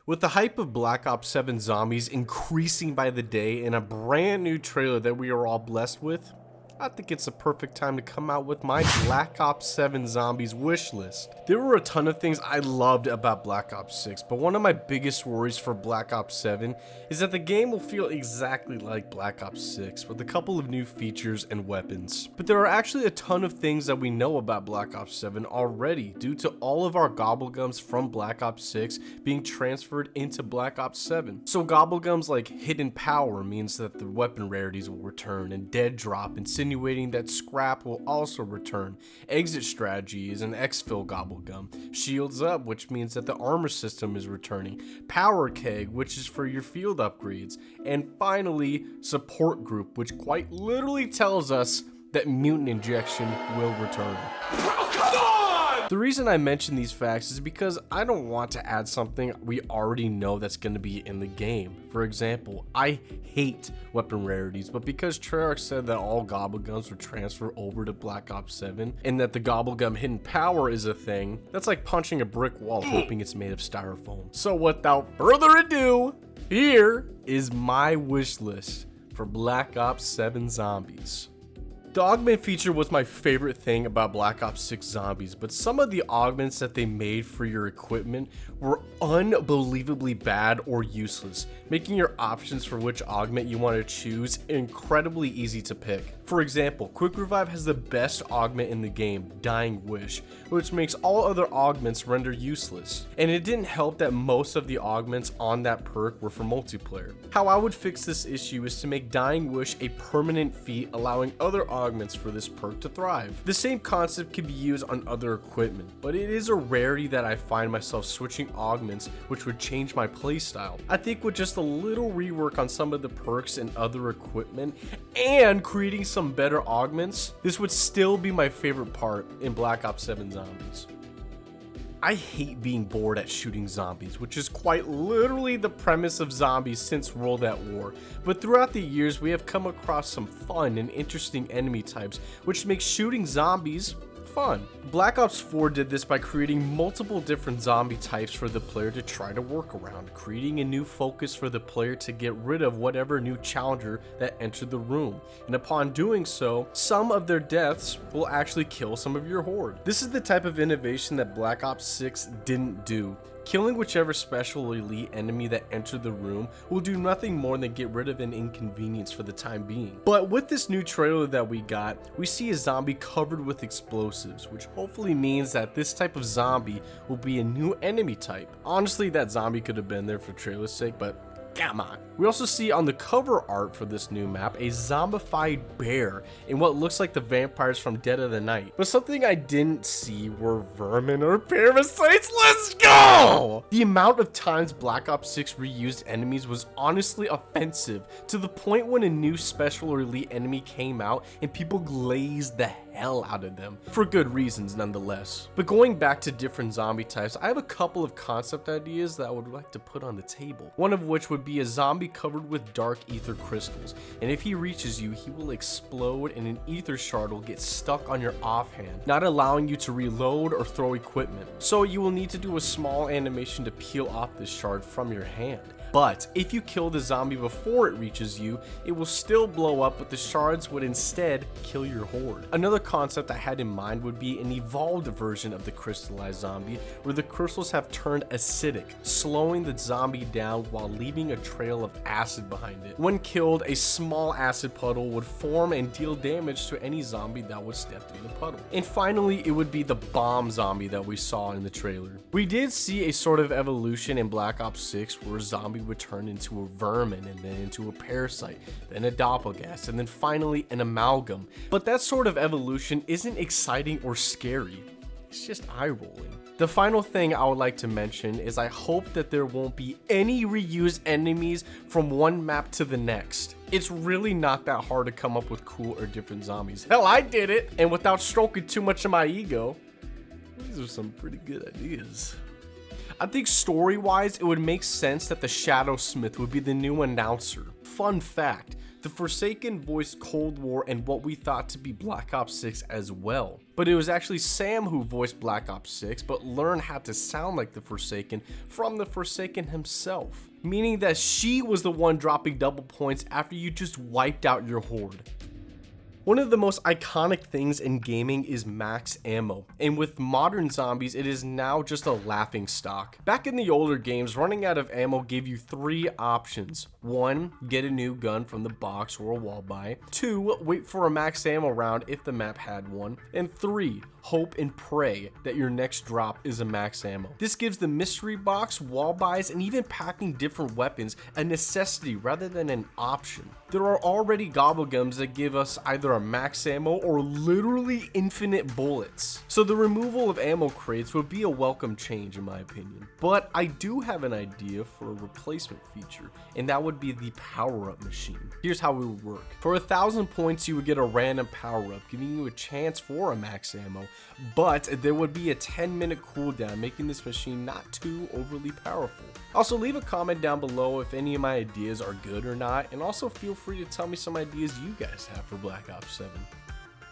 With the hype of Black Ops 7 Zombies increasing by the day and a brand new trailer that we are all blessed with, I think it's a perfect time to come out with my Black Ops 7 Zombies wish list. There were a ton of things I loved about Black Ops 6, but one of my biggest worries for Black Ops 7 is that the game will feel exactly like Black Ops 6 with a couple of new features and weapons. But there are actually a ton of things that we know about Black Ops 7 already due to all of our gobblegums from Black Ops 6 being transferred into Black Ops 7. So gobblegums like hidden power means that the weapon rarities will return, and dead drop insinuating that scrap will also return. Exit strategy is an exfil gobblegum. Shields up, which means that the armor system is returning. Power keg, which is for your field upgrades. And finally, support group, which quite literally tells us that mutant injection will return. The reason I mention these facts is because I don't want to add something we already know that's going to be in the game. For example, I hate weapon rarities, but because Treyarch said that all gobblegums would transfer over to Black Ops 7 and that the gobblegum hidden power is a thing, that's like punching a brick wall hoping it's made of styrofoam. So without further ado, here is my wish list for Black Ops 7 Zombies. The augment feature was my favorite thing about Black Ops 6 Zombies, but some of the augments that they made for your equipment were unbelievably bad or useless, making your options for which augment you want to choose incredibly easy to pick. For example, Quick Revive has the best augment in the game, Dying Wish, which makes all other augments render useless. And it didn't help that most of the augments on that perk were for multiplayer. How I would fix this issue is to make Dying Wish a permanent feat, allowing other augments for this perk to thrive. The same concept can be used on other equipment, but it is a rarity that I find myself switching augments, which would change my playstyle. I think with just a little rework on some of the perks and other equipment, and creating some better augments, this would still be my favorite part in Black Ops 7 Zombies. I hate being bored at shooting zombies, which is quite literally the premise of zombies since World at War, but throughout the years we have come across some fun and interesting enemy types, which makes shooting zombies fun. Black Ops 4 did this by creating multiple different zombie types for the player to try to work around, creating a new focus for the player to get rid of whatever new challenger that entered the room, and upon doing so, some of their deaths will actually kill some of your horde. This is the type of innovation that Black Ops 6 didn't do. Killing whichever special elite enemy that entered the room will do nothing more than get rid of an inconvenience for the time being. But with this new trailer that we got, we see a zombie covered with explosives, which hopefully means that this type of zombie will be a new enemy type. Honestly, that zombie could have been there for trailer's sake, but come on. We also see on the cover art for this new map a zombified bear in what looks like the vampires from Dead of the Night. But something I didn't see were vermin or parasites. Let's go! The amount of times Black Ops 6 reused enemies was honestly offensive, to the point when a new special or elite enemy came out and people glazed the hell out of them, for good reasons nonetheless. But going back to different zombie types, I have a couple of concept ideas that I would like to put on the table. One of which would be a zombie covered with dark ether crystals, and if he reaches you, he will explode and an ether shard will get stuck on your offhand, not allowing you to reload or throw equipment. So you will need to do a small animation to peel off this shard from your hand. But if you kill the zombie before it reaches you, it will still blow up, but the shards would instead kill your horde. Another concept I had in mind would be an evolved version of the crystallized zombie, where the crystals have turned acidic, slowing the zombie down while leaving a trail of acid behind it. When killed, a small acid puddle would form and deal damage to any zombie that would step through the puddle. And finally, it would be the bomb zombie that we saw in the trailer. We did see a sort of evolution in Black Ops 6 where a zombie would turn into a vermin, and then into a parasite, then a doppelgast, and then finally an amalgam. But that sort of evolution isn't exciting or scary, it's just eye-rolling. The final thing I would like to mention is I hope that there won't be any reused enemies from one map to the next. It's really not that hard to come up with cool or different zombies. Hell, I did it! And without stroking too much of my ego, these are some pretty good ideas. I think story-wise, it would make sense that the Shadow Smith would be the new announcer. Fun fact, the Forsaken voiced Cold War and what we thought to be Black Ops 6 as well. But it was actually Sam who voiced Black Ops 6, but learned how to sound like the Forsaken from the Forsaken himself. Meaning that she was the one dropping double points after you just wiped out your horde. One of the most iconic things in gaming is max ammo, and with modern zombies it is now just a laughing stock. Back in the older games, running out of ammo gave you 3 options. 1, get a new gun from the box or a wall buy. 2, wait for a max ammo round if the map had one. And 3, hope and pray that your next drop is a max ammo. This gives the mystery box, wall buys, and even packing different weapons a necessity rather than an option. There are already gobblegums that give us either a max ammo or literally infinite bullets. So the removal of ammo crates would be a welcome change in my opinion. But I do have an idea for a replacement feature, and that would be the power-up machine. Here's how it would work. For 1,000 points you would get a random power-up, giving you a chance for a max ammo, but there would be a 10-minute cooldown, making this machine not too overly powerful. Also, leave a comment down below if any of my ideas are good or not, and also feel free to tell me some ideas you guys have for Black Ops 7.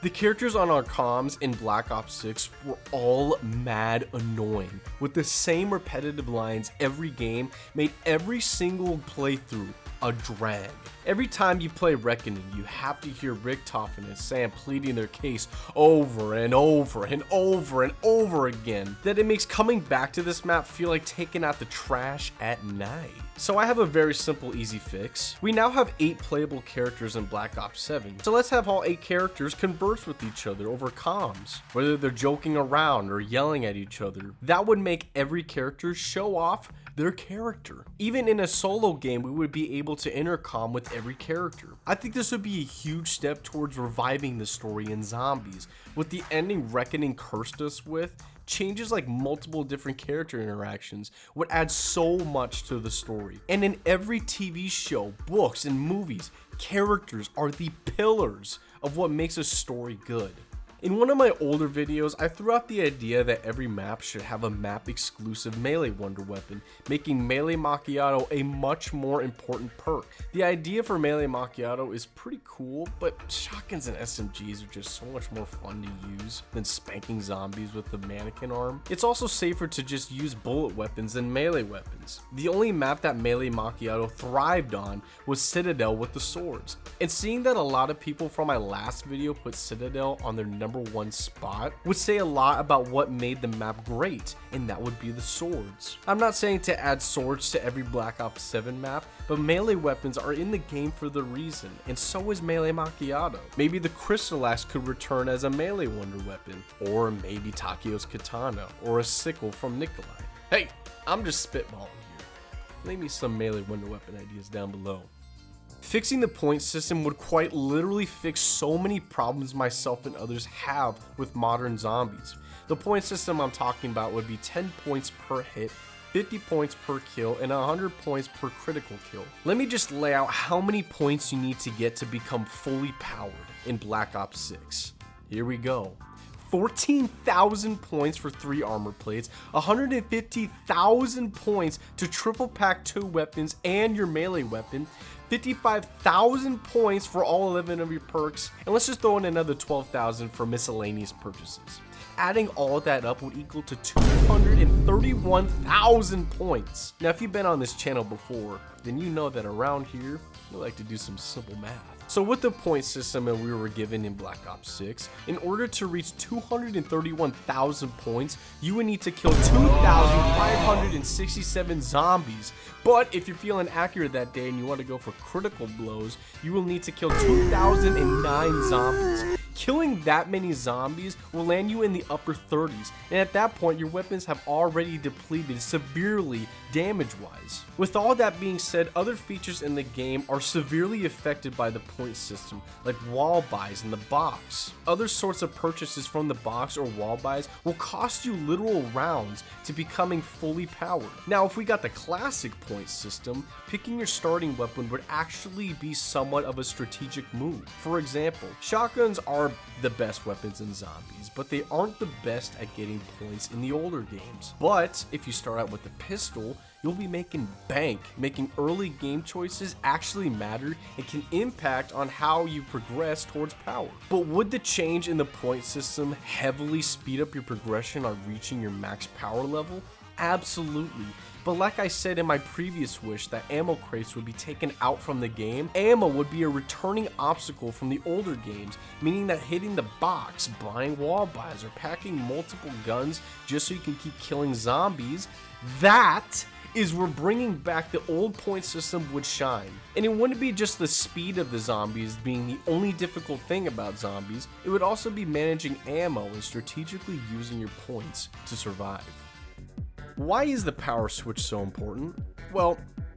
The characters on our comms in Black Ops 6 were all mad annoying, with the same repetitive lines every game made every single playthrough a drag. Every time you play Reckoning, you have to hear Richtofen and Sam pleading their case over and over and over and over again, that it makes coming back to this map feel like taking out the trash at night. So I have a very simple, easy fix. We now have 8 playable characters in Black Ops 7, so let's have all 8 characters converse with each other over comms, whether they're joking around or yelling at each other. That would make every character show off their character. Even in a solo game, we would be able to intercom with every character. I think this would be a huge step towards reviving the story in Zombies. With the ending Reckoning cursed us with, changes like multiple different character interactions would add so much to the story. And in every TV show, books, and movies, characters are the pillars of what makes a story good. In one of my older videos, I threw out the idea that every map should have a map exclusive melee wonder weapon, making Melee Macchiato a much more important perk. The idea for Melee Macchiato is pretty cool, but shotguns and SMGs are just so much more fun to use than spanking zombies with the mannequin arm. It's also safer to just use bullet weapons than melee weapons. The only map that Melee Macchiato thrived on was Citadel with the swords. And seeing that a lot of people from my last video put Citadel on their number 1 spot would say a lot about what made the map great, and that would be the swords. I'm not saying to add swords to every Black Ops 7 map, but melee weapons are in the game for the reason, and so is Melee Macchiato. Maybe the Crystal Axe could return as a melee wonder weapon, or maybe Takio's Katana, or a sickle from Nikolai. Hey, I'm just spitballing here. Leave me some melee wonder weapon ideas down below. Fixing the point system would quite literally fix so many problems myself and others have with modern zombies. The point system I'm talking about would be 10 points per hit, 50 points per kill, and 100 points per critical kill. Let me just lay out how many points you need to get to become fully powered in Black Ops 6. Here we go. 14,000 points for 3 armor plates, 150,000 points to triple pack 2 weapons and your melee weapon, 55,000 points for all 11 of your perks, and let's just throw in another 12,000 for miscellaneous purchases. Adding all of that up would equal to 231,000 points. Now, if you've been on this channel before, then you know that around here, we like to do some simple math. So with the point system that we were given in Black Ops 6, in order to reach 231,000 points, you would need to kill 2,567 zombies. But if you're feeling accurate that day and you want to go for critical blows, you will need to kill 2,009 zombies. Killing that many zombies will land you in the upper 30s, and at that point your weapons have already depleted severely damage-wise. With all that being said, other features in the game are severely affected by the point system, like wall buys in the box. Other sorts of purchases from the box or wall buys will cost you literal rounds to becoming fully powered. Now, if we got the classic point system, picking your starting weapon would actually be somewhat of a strategic move. For example, shotguns are are the best weapons in Zombies, but they aren't the best at getting points in the older games. But if you start out with the pistol, you'll be making bank. Making early game choices actually matter and can impact on how you progress towards power. But would the change in the point system heavily speed up your progression on reaching your max power level? Absolutely. But like I said in my previous wish that ammo crates would be taken out from the game, ammo would be a returning obstacle from the older games, meaning that hitting the box, buying wall buys, or packing multiple guns just so you can keep killing zombies, that is where bringing back the old point system would shine. And it wouldn't be just the speed of the zombies being the only difficult thing about zombies, it would also be managing ammo and strategically using your points to survive. Why is the power switch so important? Well,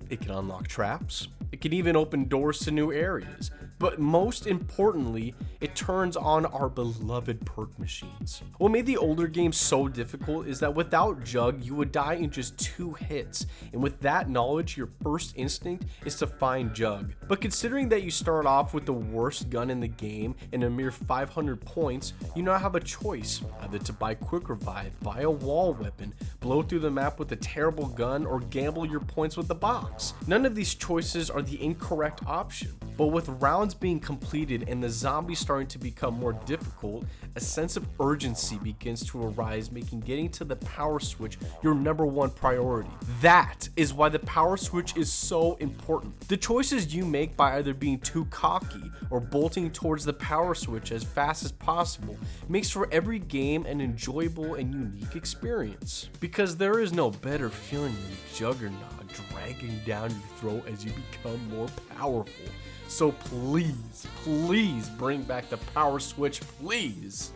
it can unlock traps, it can even open doors to new areas, but most importantly, it turns on our beloved perk machines. What made the older games so difficult is that without Jug, you would die in just 2 hits, and with that knowledge, your first instinct is to find Jug. But considering that you start off with the worst gun in the game and a mere 500 points, you now have a choice, either to buy Quick Revive, buy a wall weapon, blow through the map with a terrible gun, or gamble your points with the box. None of these choices are the incorrect option, but with rounds being completed and the zombies starting to become more difficult, a sense of urgency begins to arise, making getting to the power switch your #1 priority. That is why the power switch is so important. The choices you make by either being too cocky or bolting towards the power switch as fast as possible makes for every game an enjoyable and unique experience. Because there is no better feeling than Juggernaut dragging down your throat as you become more powerful. So please, please bring back the power switch, please.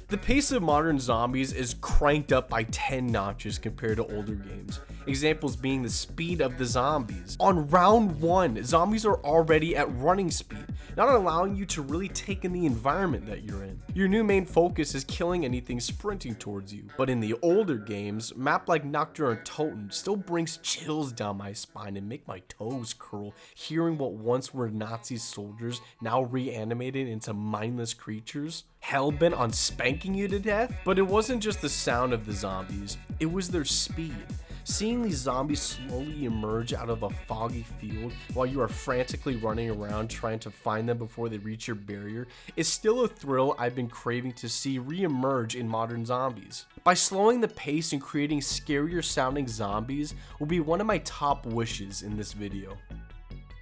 The pace of modern zombies is cranked up by 10 notches compared to older games. Examples being the speed of the zombies. On round 1, zombies are already at running speed, not allowing you to really take in the environment that you're in. Your new main focus is killing anything sprinting towards you. But in the older games, map like Nocturne Totem still brings chills down my spine and make my toes curl, hearing what once were Nazi soldiers now reanimated into mindless creatures, hellbent on spanking you to death. But it wasn't just the sound of the zombies, it was their speed. Seeing these zombies slowly emerge out of a foggy field while you are frantically running around trying to find them before they reach your barrier is still a thrill I've been craving to see re-emerge in modern zombies. By slowing the pace and creating scarier sounding zombies will be one of my top wishes in this video.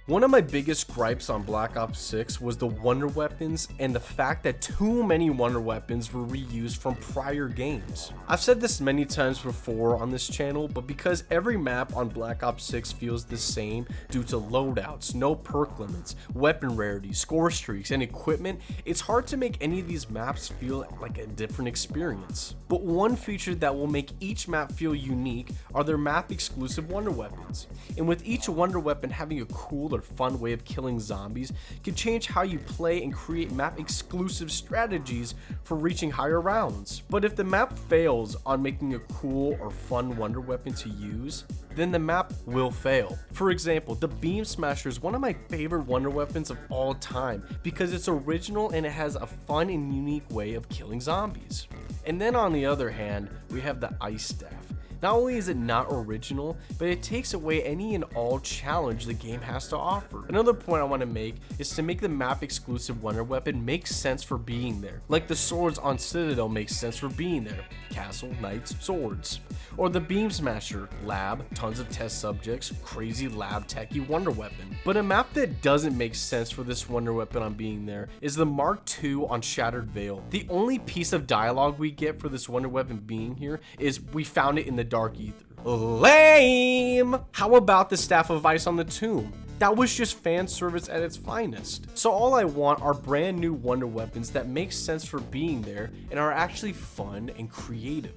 One of my biggest gripes on Black Ops 6 was the wonder weapons and the fact that too many wonder weapons were reused from prior games. I've said this many times before on this channel, but because every map on Black Ops 6 feels the same due to loadouts, no perk limits, weapon rarity, score streaks, and equipment, it's hard to make any of these maps feel like a different experience. But one feature that will make each map feel unique are their map exclusive wonder weapons. And with each wonder weapon having a cool or fun way of killing zombies can change how you play and create map exclusive strategies for reaching higher rounds. But if the map fails on making a cool or fun wonder weapon to use, then the map will fail. For example, the Beam Smasher is one of my favorite wonder weapons of all time because it's original and it has a fun and unique way of killing zombies. And then on the other hand, we have the Ice Staff. Not only is it not original, but it takes away any and all challenge the game has to offer. Another point I want to make is to make the map exclusive wonder weapon make sense for being there. Like the swords on Citadel make sense for being there. Castle, Knights, Swords. Or the Beam Smasher, Lab, tons of test subjects, crazy lab techie wonder weapon. But a map that doesn't make sense for this wonder weapon on being there is the Mark II on Shattered Veil. The only piece of dialogue we get for this wonder weapon being here is we found it in the Dark Ether. Lame! How about the Staff of Ice on the Tomb? That was just fan service at its finest. So all I want are brand new wonder weapons that make sense for being there and are actually fun and creative.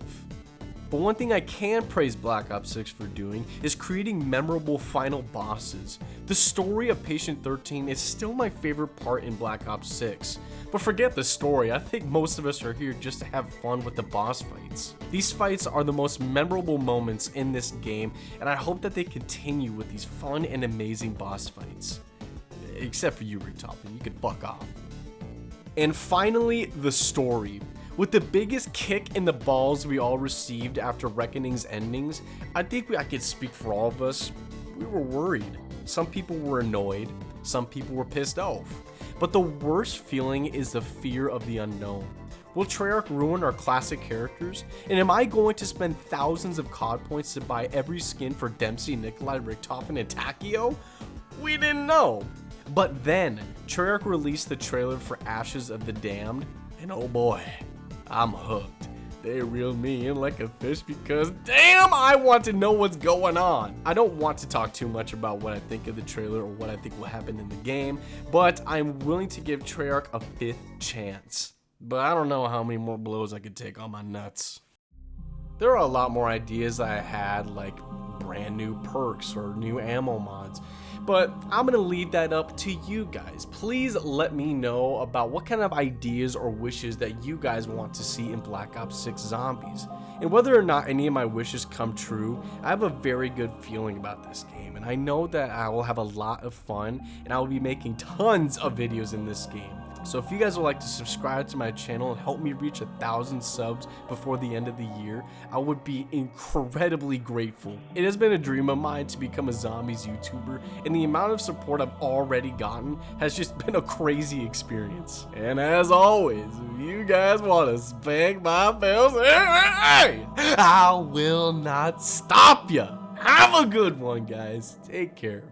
But one thing I can praise Black Ops 6 for doing is creating memorable final bosses. The story of Patient 13 is still my favorite part in Black Ops 6. But forget the story, I think most of us are here just to have fun with the boss fights. These fights are the most memorable moments in this game, and I hope that they continue with these fun and amazing boss fights. Except for you, Rick Toppin, you could fuck off. And finally, the story. With the biggest kick in the balls we all received after Reckoning's endings, I think I could speak for all of us. We were worried. Some people were annoyed. Some people were pissed off. But the worst feeling is the fear of the unknown. Will Treyarch ruin our classic characters? And am I going to spend thousands of COD points to buy every skin for Dempsey, Nikolai, Richtofen, and Takio? We didn't know. But then, Treyarch released the trailer for Ashes of the Damned, and oh boy, I'm hooked. They reeled me in like a fish because damn, I want to know what's going on. I don't want to talk too much about what I think of the trailer or what I think will happen in the game, but I'm willing to give Treyarch a 5th chance. But I don't know how many more blows I could take on my nuts. There are a lot more ideas that I had, like brand new perks or new ammo mods, but I'm gonna leave that up to you guys. Please let me know about what kind of ideas or wishes that you guys want to see in Black Ops 6 Zombies. And whether or not any of my wishes come true, I have a very good feeling about this game, and I know that I will have a lot of fun and I will be making tons of videos in this game. So if you guys would like to subscribe to my channel and help me reach 1,000 subs before the end of the year, I would be incredibly grateful. It has been a dream of mine to become a Zombies YouTuber, and the amount of support I've already gotten has just been a crazy experience. And as always, if you guys want to spank my bells, hey, I will not stop ya. Have a good one, guys. Take care.